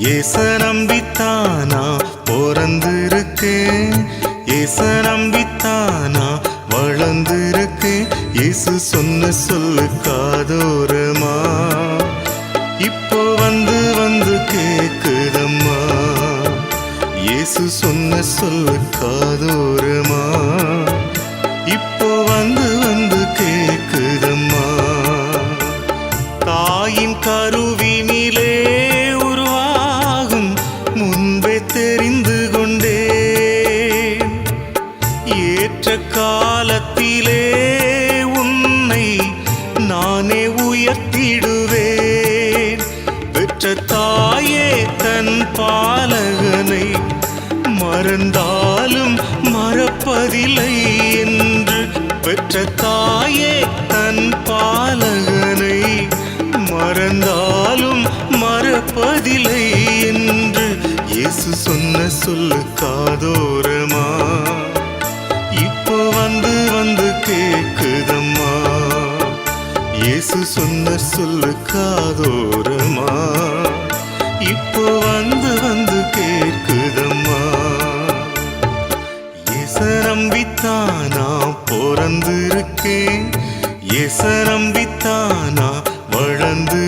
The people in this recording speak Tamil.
ஏச நம்பித்தானா பிறந்திருக்கேன், ஏச நம்பித்தானா வளர்ந்திருக்கேன். இயேசு சொன்ன சொல்லு காதோரமா இப்போ வந்து வந்து கேக்குதம்மா. இயேசு சொன்ன சொல்லு காதோரமா இப்போ வந்து வந்து கேக்குதம்மா. தாயின் கருவினிலே உருவாகும் முன்பே தெரிந்து கொண்டேன், ஏற்ற காலத்திலே உன்னை நானே உயர்த்திடுவேன். பெற்ற தாயே தன் பாலகனை மறந்தாலும் மறப்பதில்லை என்று, பெற்ற தாயே தன் பாலகனை மறந்தாலும் மறப்பதில்லை என்று இயேசு சொன்ன சொல்லு காதோரமா இப்போ வந்து வந்து கேக்குதம்மா. இயேசு சொன்ன சொல்லு காதோரமா இப்போ வந்து வந்து கேக்குதம்மா. இயேச நம்பித்தானா பிறந்திருக்கேன், இயேச நம்பித்தானா வளர்ந்து